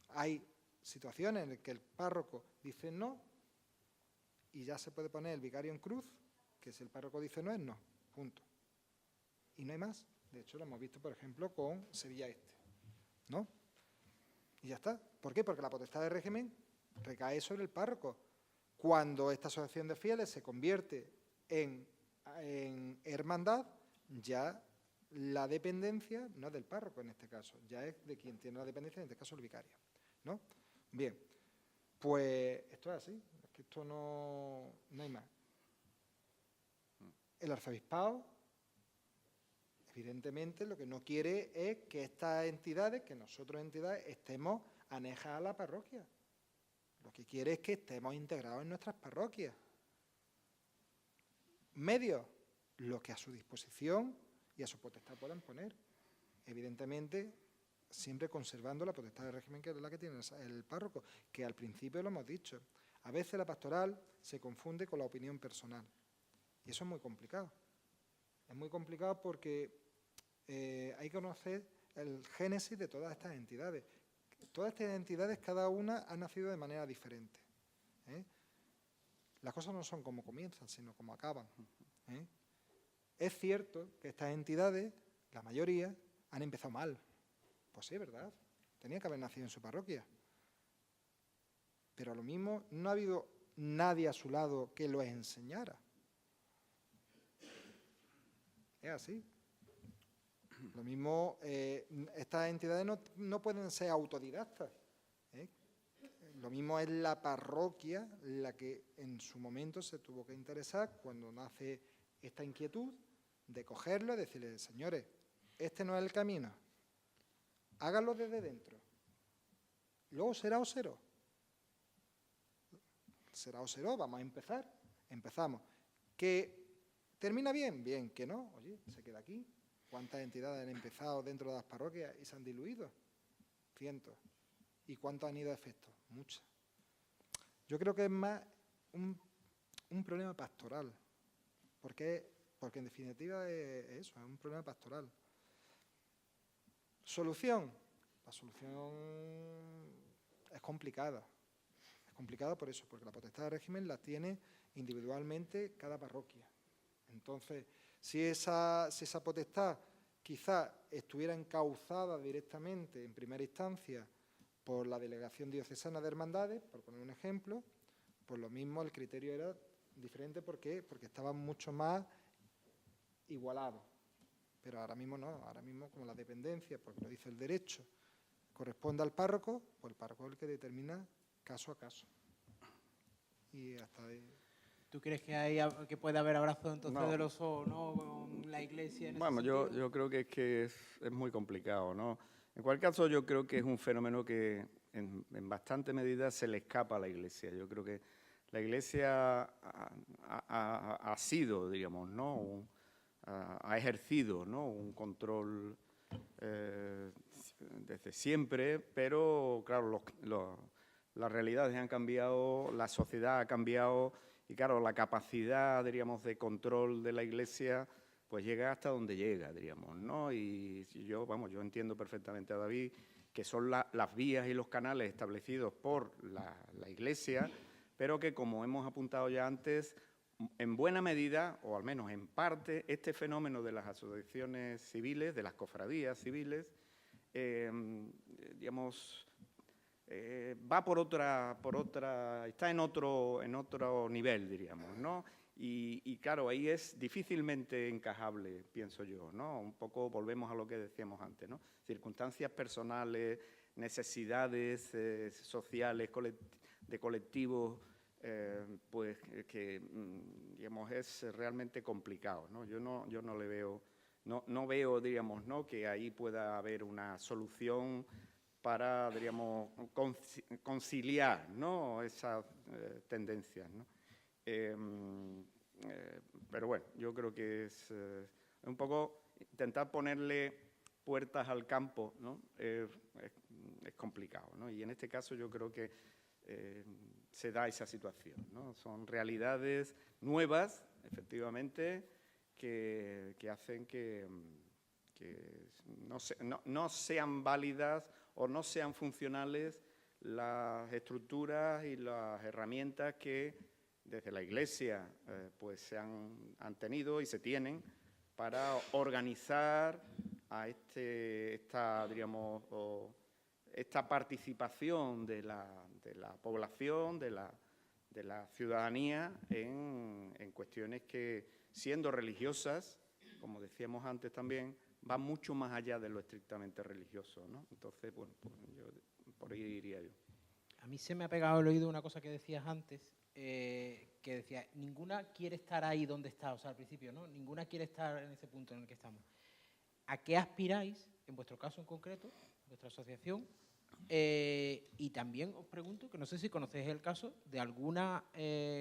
Hay situaciones en las que el párroco dice no y ya se puede poner el vicario en cruz, que si el párroco dice no es no, punto. Y no hay más. De hecho, lo hemos visto, por ejemplo, con Sevilla Este, ¿no? Y ya está. ¿Por qué? Porque la potestad de régimen recae sobre el párroco. Cuando esta asociación de fieles se convierte en hermandad, ya la dependencia no es del párroco en este caso, ya es de quien tiene la dependencia, en este caso el vicario, ¿no? Bien, pues esto es así, es que esto no hay más. El arzobispado, evidentemente, lo que no quiere es que estas entidades, que nosotros entidades, estemos anejas a la parroquia. Lo que quiere es que estemos integrados en nuestras parroquias. Medios, lo que a su disposición y a su potestad puedan poner. Evidentemente, siempre conservando la potestad de régimen, que es la que tiene el párroco, que al principio lo hemos dicho. A veces la pastoral se confunde con la opinión personal. Y eso es muy complicado. Es muy complicado porque hay que conocer el génesis de todas estas entidades. Todas estas entidades, cada una ha nacido de manera diferente. Las cosas no son como comienzan, sino como acaban. Es cierto que estas entidades, la mayoría, han empezado mal. Pues sí, ¿verdad? Tenían que haber nacido en su parroquia. Pero a lo mismo no ha habido nadie a su lado que los enseñara. Es así. Lo mismo, estas entidades no pueden ser autodidactas. lo mismo es la parroquia la que en su momento se tuvo que interesar cuando nace esta inquietud de cogerlo y decirle, señores, este no es el camino, háganlo desde dentro. Luego será Osero. Será Osero, vamos a empezar. Empezamos. ¿Que termina bien? Bien. ¿Que no? Oye, se queda aquí. ¿Cuántas entidades han empezado dentro de las parroquias y se han diluido? Cientos. ¿Y cuántos han ido a efecto? Muchas. Yo creo que es más un problema pastoral. Porque en definitiva es eso, es un problema pastoral. ¿Solución? La solución es complicada. Es complicada por eso, porque la potestad de régimen la tiene individualmente cada parroquia. Entonces, si esa potestad quizá estuviera encauzada directamente en primera instancia por la Delegación Diocesana de Hermandades, por poner un ejemplo, pues lo mismo el criterio era diferente. ¿Por qué? Porque estaban mucho más igualados. Pero ahora mismo no, ahora mismo como la dependencia, porque lo dice el derecho, corresponde al párroco, pues el párroco es el que determina caso a caso. Y hasta ahí. ¿Tú crees que puede haber abrazo entonces de los o no con la Iglesia? Bueno, yo creo que es muy complicado, ¿no? En cualquier caso, yo creo que es un fenómeno que en bastante medida se le escapa a la Iglesia. Yo creo que la Iglesia ha sido, digamos, ¿no? Ha ejercido, ¿no? Un control desde siempre, pero claro, las realidades han cambiado, la sociedad ha cambiado y claro, la capacidad, diríamos, de control de la Iglesia pues llega hasta donde llega, diríamos, ¿no? Y yo entiendo perfectamente a David que son las vías y los canales establecidos por la Iglesia, pero que, como hemos apuntado ya antes, en buena medida, o al menos en parte, este fenómeno de las asociaciones civiles, de las cofradías civiles, digamos, va por otra, está en otro nivel, diríamos, ¿no? Y claro, ahí es difícilmente encajable, pienso yo, ¿no? Un poco volvemos a lo que decíamos antes, ¿no? Circunstancias personales, necesidades sociales, de colectivos, pues que, digamos, es realmente complicado, ¿no? Yo no le veo, no veo, diríamos, ¿no? Que ahí pueda haber una solución para, diríamos, conciliar, ¿no? Esas tendencias, ¿no? Pero bueno, yo creo que es un poco intentar ponerle puertas al campo, ¿no? Es complicado, ¿no? Y en este caso yo creo que se da esa situación, ¿no? Son realidades nuevas, efectivamente, que hacen que no sean válidas o no sean funcionales las estructuras y las herramientas que desde la Iglesia pues se han tenido y se tienen para organizar a esta participación de la población, de la ciudadanía en cuestiones que, siendo religiosas, como decíamos antes también, van mucho más allá de lo estrictamente religioso, ¿no? Entonces, bueno, pues por ahí iría yo. A mí se me ha pegado al oído una cosa que decías antes, que decía, ninguna quiere estar ahí donde está, o sea, al principio, ¿no? Ninguna quiere estar en ese punto en el que estamos. ¿A qué aspiráis, en vuestro caso en concreto, vuestra asociación? Y también os pregunto, que no sé si conocéis el caso de alguna